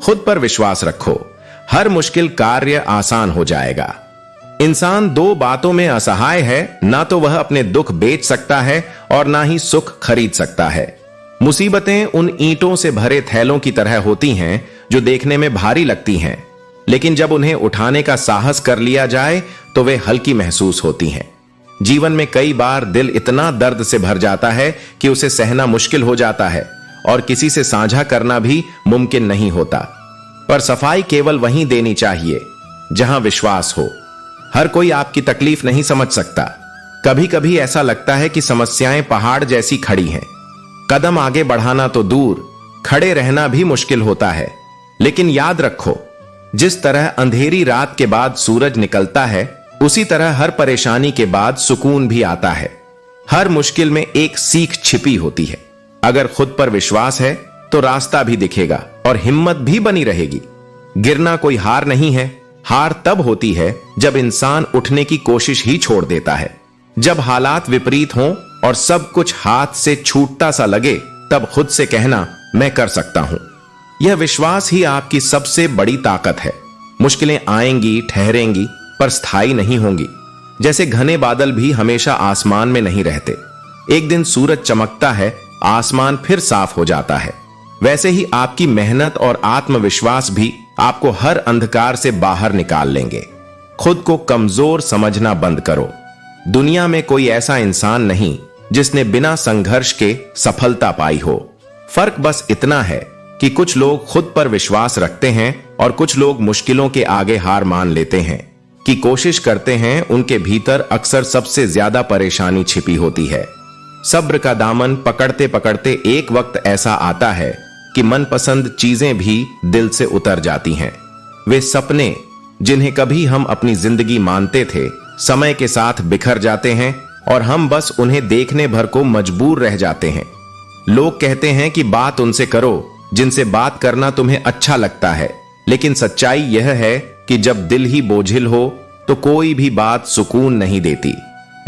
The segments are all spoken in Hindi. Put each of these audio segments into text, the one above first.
खुद पर विश्वास रखो, हर मुश्किल कार्य आसान हो जाएगा। इंसान दो बातों में असहाय है, ना तो वह अपने दुख बेच सकता है और ना ही सुख खरीद सकता है। मुसीबतें उन ईंटों से भरे थैलों की तरह होती हैं जो देखने में भारी लगती हैं, लेकिन जब उन्हें उठाने का साहस कर लिया जाए तो वे हल्की महसूस होती हैं। जीवन में कई बार दिल इतना दर्द से भर जाता है कि उसे सहना मुश्किल हो जाता है और किसी से साझा करना भी मुमकिन नहीं होता। पर सफाई केवल वहीं देनी चाहिए जहां विश्वास हो। हर कोई आपकी तकलीफ नहीं समझ सकता। कभी कभी ऐसा लगता है कि समस्याएं पहाड़ जैसी खड़ी हैं। कदम आगे बढ़ाना तो दूर, खड़े रहना भी मुश्किल होता है। लेकिन याद रखो, जिस तरह अंधेरी रात के बाद सूरज निकलता है, उसी तरह हर परेशानी के बाद सुकून भी आता है। हर मुश्किल में एक सीख छिपी होती है। अगर खुद पर विश्वास है तो रास्ता भी दिखेगा और हिम्मत भी बनी रहेगी। गिरना कोई हार नहीं है। हार तब होती है जब इंसान उठने की कोशिश ही छोड़ देता है। जब हालात विपरीत हों और सब कुछ हाथ से छूटता सा लगे, तब खुद से कहना, मैं कर सकता हूं। यह विश्वास ही आपकी सबसे बड़ी ताकत है। मुश्किलें आएंगी, ठहरेंगी, पर स्थायी नहीं होंगी। जैसे घने बादल भी हमेशा आसमान में नहीं रहते। एक दिन सूरज चमकता है, आसमान फिर साफ हो जाता है। वैसे ही आपकी मेहनत और आत्मविश्वास भी आपको हर अंधकार से बाहर निकाल लेंगे। खुद को कमजोर समझना बंद करो। दुनिया में कोई ऐसा इंसान नहीं जिसने बिना संघर्ष के सफलता पाई हो। फर्क बस इतना है कि कुछ लोग खुद पर विश्वास रखते हैं और कुछ लोग मुश्किलों के आगे हार मान लेते हैं। कि कोशिश करते हैं, उनके भीतर अक्सर सबसे ज्यादा परेशानी छिपी होती है। सब्र का दामन पकड़ते पकड़ते एक वक्त ऐसा आता है कि मनपसंद चीजें भी दिल से उतर जाती हैं। वे सपने जिन्हें कभी हम अपनी जिंदगी मानते थे, समय के साथ बिखर जाते हैं और हम बस उन्हें देखने भर को मजबूर रह जाते हैं। लोग कहते हैं कि बात उनसे करो जिनसे बात करना तुम्हें अच्छा लगता है, लेकिन सच्चाई यह है कि जब दिल ही बोझिल हो तो कोई भी बात सुकून नहीं देती।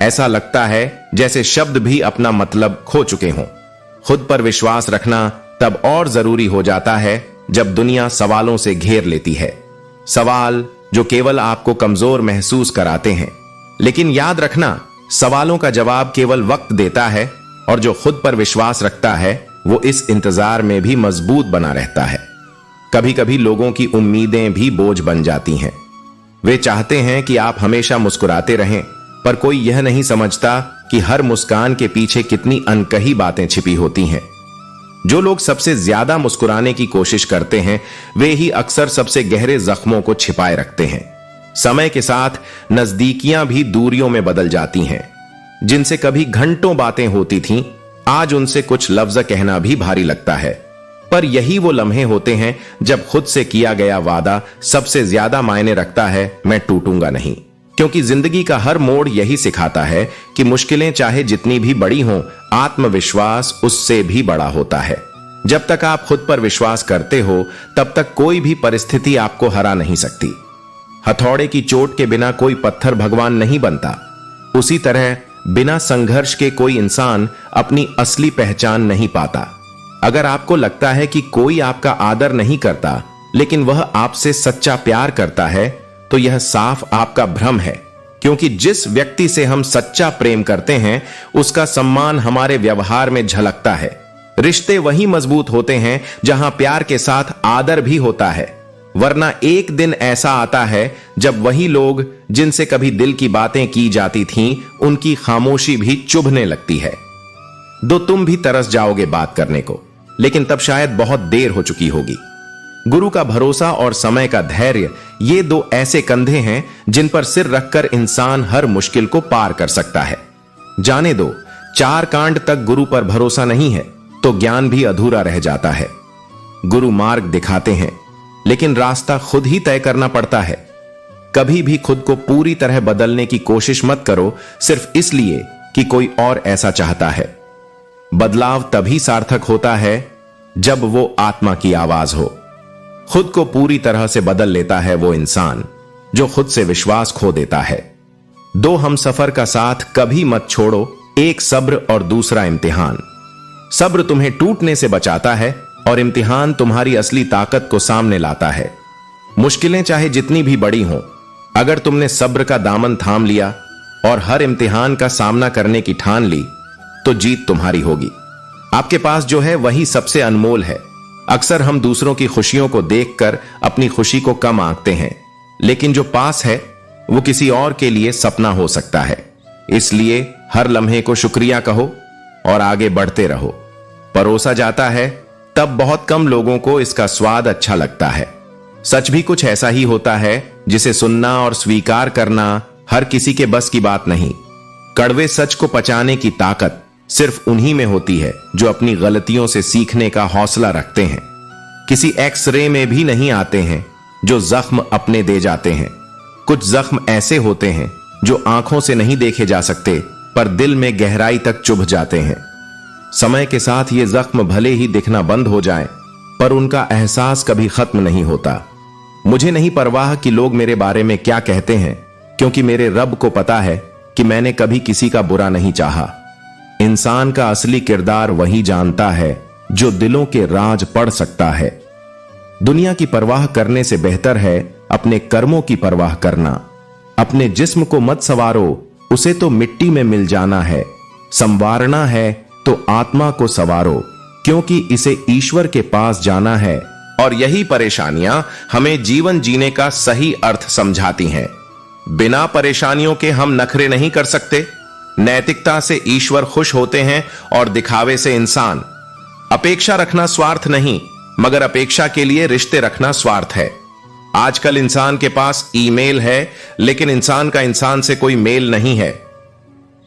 ऐसा लगता है जैसे शब्द भी अपना मतलब खो चुके हों। खुद पर विश्वास रखना तब और जरूरी हो जाता है जब दुनिया सवालों से घेर लेती है। सवाल जो केवल आपको कमजोर महसूस कराते हैं। लेकिन याद रखना, सवालों का जवाब केवल वक्त देता है और जो खुद पर विश्वास रखता है वो इस इंतजार में भी मजबूत बना रहता है। कभी कभी लोगों की उम्मीदें भी बोझ बन जाती हैं। वे चाहते हैं कि आप हमेशा मुस्कुराते रहें, पर कोई यह नहीं समझता कि हर मुस्कान के पीछे कितनी अनकही बातें छिपी होती हैं। जो लोग सबसे ज्यादा मुस्कुराने की कोशिश करते हैं, वे ही अक्सर सबसे गहरे जख्मों को छिपाए रखते हैं। समय के साथ नजदीकियां भी दूरियों में बदल जाती हैं। जिनसे कभी घंटों बातें होती थीं, आज उनसे कुछ लफ्ज कहना भी भारी लगता है। पर यही वो लम्हे होते हैं जब खुद से किया गया वादा सबसे ज्यादा मायने रखता है, मैं टूटूंगा नहीं। क्योंकि जिंदगी का हर मोड़ यही सिखाता है कि मुश्किलें चाहे जितनी भी बड़ी हों, आत्मविश्वास उससे भी बड़ा होता है। जब तक आप खुद पर विश्वास करते हो, तब तक कोई भी परिस्थिति आपको हरा नहीं सकती। हथौड़े की चोट के बिना कोई पत्थर भगवान नहीं बनता। उसी तरह बिना संघर्ष के कोई इंसान अपनी असली पहचान नहीं पाता। अगर आपको लगता है कि कोई आपका आदर नहीं करता, लेकिन वह आपसे सच्चा प्यार करता है, तो यह साफ आपका भ्रम है। क्योंकि जिस व्यक्ति से हम सच्चा प्रेम करते हैं, उसका सम्मान हमारे व्यवहार में झलकता है। रिश्ते वही मजबूत होते हैं जहां प्यार के साथ आदर भी होता है। वरना एक दिन ऐसा आता है जब वही लोग जिनसे कभी दिल की बातें की जाती थीं, उनकी खामोशी भी चुभने लगती है। दो तुम भी तरस जाओगे बात करने को, लेकिन तब शायद बहुत देर हो चुकी होगी। गुरु का भरोसा और समय का धैर्य, ये दो ऐसे कंधे हैं जिन पर सिर रखकर इंसान हर मुश्किल को पार कर सकता है। जाने दो, 4 कांड तक गुरु पर भरोसा नहीं है तो ज्ञान भी अधूरा रह जाता है। गुरु मार्ग दिखाते हैं, लेकिन रास्ता खुद ही तय करना पड़ता है। कभी भी खुद को पूरी तरह बदलने की कोशिश मत करो सिर्फ इसलिए कि कोई और ऐसा चाहता है। बदलाव तभी सार्थक होता है जब वो आत्मा की आवाज हो। खुद को पूरी तरह से बदल लेता है वो इंसान जो खुद से विश्वास खो देता है। 2 हमसफर का साथ कभी मत छोड़ो, एक सब्र और दूसरा इम्तिहान। सब्र तुम्हें टूटने से बचाता है, और इम्तिहान तुम्हारी असली ताकत को सामने लाता है। मुश्किलें चाहे जितनी भी बड़ी हों, अगर तुमने सब्र का दामन थाम लिया और हर इम्तिहान का सामना करने की ठान ली, तो जीत तुम्हारी होगी। आपके पास जो है वही सबसे अनमोल है। अक्सर हम दूसरों की खुशियों को देखकर अपनी खुशी को कम आंकते हैं, लेकिन जो पास है वो किसी और के लिए सपना हो सकता है। इसलिए हर लम्हे को शुक्रिया कहो और आगे बढ़ते रहो। परोसा जाता है तब बहुत कम लोगों को इसका स्वाद अच्छा लगता है। सच भी कुछ ऐसा ही होता है जिसे सुनना और स्वीकार करना हर किसी के बस की बात नहीं। कड़वे सच को पचाने की ताकत सिर्फ उन्हीं में होती है जो अपनी गलतियों से सीखने का हौसला रखते हैं। किसी एक्सरे में भी नहीं आते हैं जो जख्म अपने दे जाते हैं। कुछ जख्म ऐसे होते हैं जो आंखों से नहीं देखे जा सकते, पर दिल में गहराई तक चुभ जाते हैं। समय के साथ ये जख्म भले ही दिखना बंद हो जाएं, पर उनका एहसास कभी खत्म नहीं होता। मुझे नहीं परवाह कि लोग मेरे बारे में क्या कहते हैं, क्योंकि मेरे रब को पता है कि मैंने कभी किसी का बुरा नहीं चाहा। इंसान का असली किरदार वही जानता है जो दिलों के राज पढ़ सकता है। दुनिया की परवाह करने से बेहतर है अपने कर्मों की परवाह करना। अपने जिस्म को मत संवारो, उसे तो मिट्टी में मिल जाना है। संवारना है तो आत्मा को संवारो, क्योंकि इसे ईश्वर के पास जाना है। और यही परेशानियां हमें जीवन जीने का सही अर्थ समझाती हैं। बिना परेशानियों के हम नखरे नहीं कर सकते। नैतिकता से ईश्वर खुश होते हैं और दिखावे से इंसान। अपेक्षा रखना स्वार्थ नहीं, मगर अपेक्षा के लिए रिश्ते रखना स्वार्थ है। आजकल इंसान के पास ईमेल है, लेकिन इंसान का इंसान से कोई मेल नहीं है।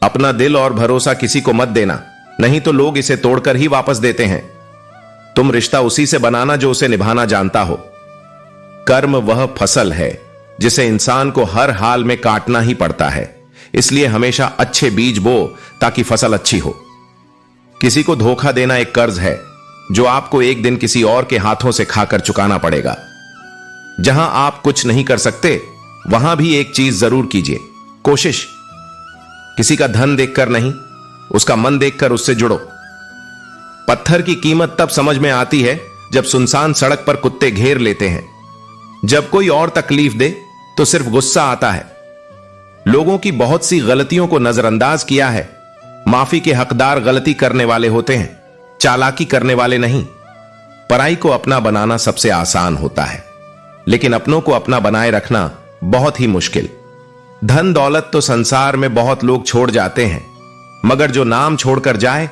अपना दिल और भरोसा किसी को मत देना, नहीं तो लोग इसे तोड़कर ही वापस देते हैं। तुम रिश्ता उसी से बनाना जो उसे निभाना जानता हो। कर्म वह फसल है जिसे इंसान को हर हाल में काटना ही पड़ता है। इसलिए हमेशा अच्छे बीज बो ताकि फसल अच्छी हो। किसी को धोखा देना एक कर्ज है जो आपको एक दिन किसी और के हाथों से खाकर चुकाना पड़ेगा। जहां आप कुछ नहीं कर सकते, वहां भी एक चीज जरूर कीजिए, कोशिश। किसी का धन देखकर नहीं, उसका मन देखकर उससे जुड़ो। पत्थर की कीमत तब समझ में आती है जब सुनसान सड़क पर कुत्ते घेर लेते हैं। जब कोई और तकलीफ दे तो सिर्फ गुस्सा आता है। लोगों की बहुत सी गलतियों को नजरअंदाज किया है। माफी के हकदार गलती करने वाले होते हैं, चालाकी करने वाले नहीं। पराई को अपना बनाना सबसे आसान होता है, लेकिन अपनों को अपना बनाए रखना बहुत ही मुश्किल। धन दौलत तो संसार में बहुत लोग छोड़ जाते हैं, मगर जो नाम छोड़कर जाए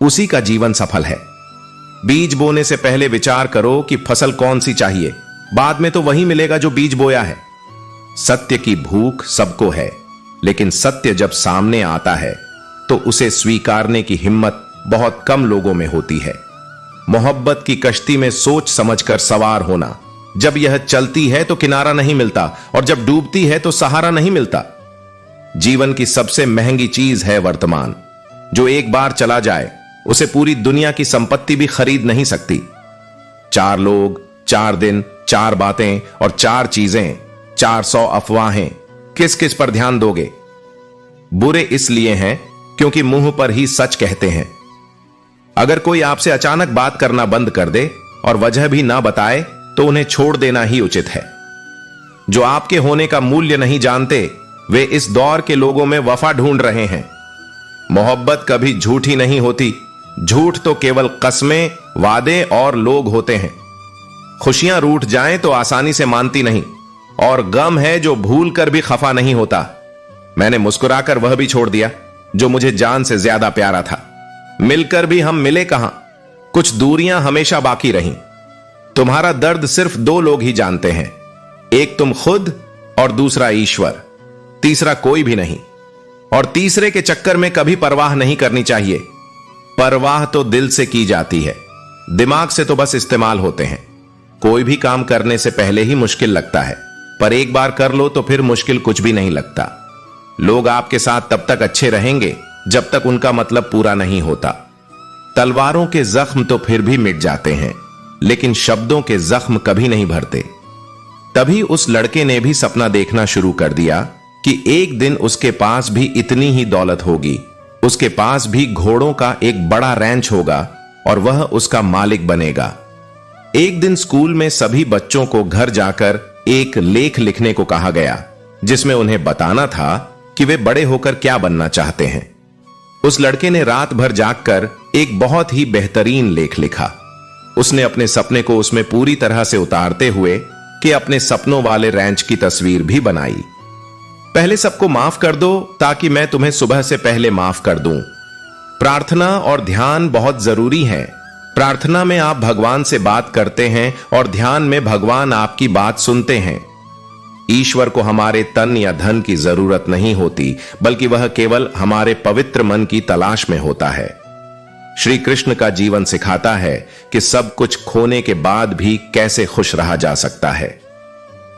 उसी का जीवन सफल है। बीज बोने से पहले विचार करो कि फसल कौन सी चाहिए, बाद में तो वही मिलेगा जो बीज बोया है। सत्य की भूख सबको है, लेकिन सत्य जब सामने आता है तो उसे स्वीकारने की हिम्मत बहुत कम लोगों में होती है। मोहब्बत की कश्ती में सोच समझकर सवार होना। जब यह चलती है तो किनारा नहीं मिलता, और जब डूबती है तो सहारा नहीं मिलता। जीवन की सबसे महंगी चीज है वर्तमान। जो एक बार चला जाए उसे पूरी दुनिया की संपत्ति भी खरीद नहीं सकती। 4 लोग, 4 दिन, 4 बातें और 4 चीजें, 400 अफवाहें, किस किस पर ध्यान दोगे? बुरे इसलिए हैं क्योंकि मुंह पर ही सच कहते हैं। अगर कोई आपसे अचानक बात करना बंद कर दे और वजह भी ना बताए तो उन्हें छोड़ देना ही उचित है। जो आपके होने का मूल्य नहीं जानते, वे इस दौर के लोगों में वफा ढूंढ रहे हैं। मोहब्बत कभी झूठी नहीं होती। झूठ तो केवल कस्में, वादे और लोग होते हैं। खुशियां रूठ जाएं तो आसानी से मानती नहीं, और गम है जो भूल कर भी खफा नहीं होता। मैंने मुस्कुराकर वह भी छोड़ दिया जो मुझे जान से ज्यादा प्यारा था। मिलकर भी हम मिले कहां, कुछ दूरियां हमेशा बाकी रहीं। तुम्हारा दर्द सिर्फ 2 लोग ही जानते हैं, एक तुम खुद और दूसरा ईश्वर। तीसरा कोई भी नहीं। और तीसरे के चक्कर में कभी परवाह नहीं करनी चाहिए। परवाह तो दिल से की जाती है, दिमाग से तो बस इस्तेमाल होते हैं। कोई भी काम करने से पहले ही मुश्किल लगता है, पर एक बार कर लो तो फिर मुश्किल कुछ भी नहीं लगता। लोग आपके साथ तब तक अच्छे रहेंगे जब तक उनका मतलब पूरा नहीं होता। तलवारों के जख्म तो फिर भी मिट जाते हैं, लेकिन शब्दों के जख्म कभी नहीं भरते। तभी उस लड़के ने भी सपना देखना शुरू कर दिया कि एक दिन उसके पास भी इतनी ही दौलत होगी, उसके पास भी घोड़ों का एक बड़ा रैंच होगा और वह उसका मालिक बनेगा। एक दिन स्कूल में सभी बच्चों को घर जाकर एक लेख लिखने को कहा गया, जिसमें उन्हें बताना था कि वे बड़े होकर क्या बनना चाहते हैं। उस लड़के ने रात भर जागकर एक बहुत ही बेहतरीन लेख लिखा। उसने अपने सपने को उसमें पूरी तरह से उतारते हुए कि अपने सपनों वाले रैंच की तस्वीर भी बनाई। पहले सबको माफ कर दो ताकि मैं तुम्हें सुबह से पहले माफ कर दूं। प्रार्थना और ध्यान बहुत जरूरी है। प्रार्थना में आप भगवान से बात करते हैं और ध्यान में भगवान आपकी बात सुनते हैं। ईश्वर को हमारे तन या धन की जरूरत नहीं होती, बल्कि वह केवल हमारे पवित्र मन की तलाश में होता है। श्री कृष्ण का जीवन सिखाता है कि सब कुछ खोने के बाद भी कैसे खुश रहा जा सकता है।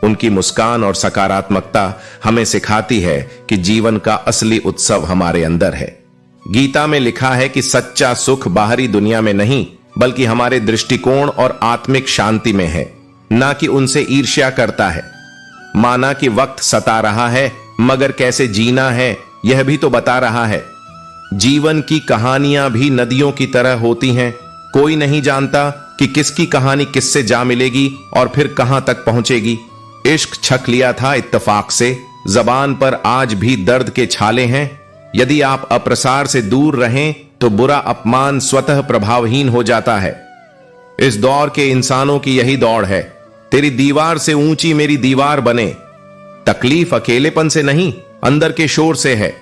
उनकी मुस्कान और सकारात्मकता हमें सिखाती है कि जीवन का असली उत्सव हमारे अंदर है। गीता में लिखा है कि सच्चा सुख बाहरी दुनिया में नहीं, बल्कि हमारे दृष्टिकोण और आत्मिक शांति में है, ना कि उनसे ईर्ष्या करता है। माना कि वक्त सता रहा है, मगर कैसे जीना है यह भी तो बता रहा है। जीवन की कहानियां भी नदियों की तरह होती हैं। कोई नहीं जानता कि किसकी कहानी किससे जा मिलेगी और फिर कहां तक पहुंचेगी। इश्क छक लिया था इत्तेफाक से, जबान पर आज भी दर्द के छाले हैं। यदि आप अप्रसार से दूर रहें तो बुरा अपमान स्वतः प्रभावहीन हो जाता है। इस दौर के इंसानों की यही दौड़ है, तेरी दीवार से ऊंची मेरी दीवार बने। तकलीफ अकेलेपन से नहीं, अंदर के शोर से है।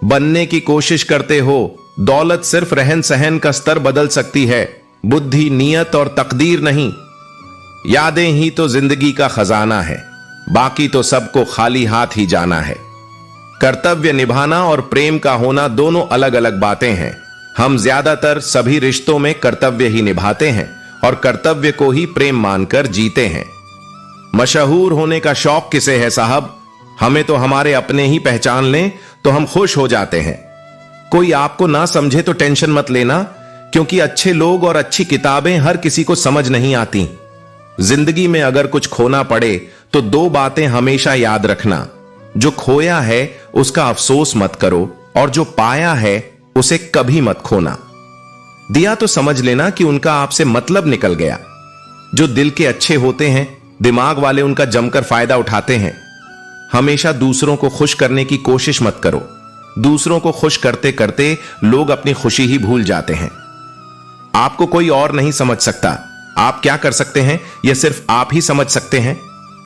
बनने की कोशिश करते हो, दौलत सिर्फ रहन सहन का स्तर बदल सकती है, बुद्धि, नियत और तकदीर नहीं। यादें ही तो जिंदगी का खजाना है, बाकी तो सबको खाली हाथ ही जाना है। कर्तव्य निभाना और प्रेम का होना दोनों अलग अलग बातें हैं। हम ज्यादातर सभी रिश्तों में कर्तव्य ही निभाते हैं और कर्तव्य को ही प्रेम मानकर जीते हैं। मशहूर होने का शौक किसे है साहब? हमें तो हमारे अपने ही पहचान लें तो हम खुश हो जाते हैं। कोई आपको ना समझे तो टेंशन मत लेना, क्योंकि अच्छे लोग और अच्छी किताबें हर किसी को समझ नहीं आती। जिंदगी में अगर कुछ खोना पड़े तो दो बातें हमेशा याद रखना। जो खोया है उसका अफसोस मत करो, और जो पाया है उसे कभी मत खोना। दिया तो समझ लेना कि उनका आपसे मतलब निकल गया। जो दिल के अच्छे होते हैं, दिमाग वाले उनका जमकर फायदा उठाते हैं। हमेशा दूसरों को खुश करने की कोशिश मत करो। दूसरों को खुश करते करते लोग अपनी खुशी ही भूल जाते हैं। आपको कोई और नहीं समझ सकता। आप क्या कर सकते हैं यह सिर्फ आप ही समझ सकते हैं।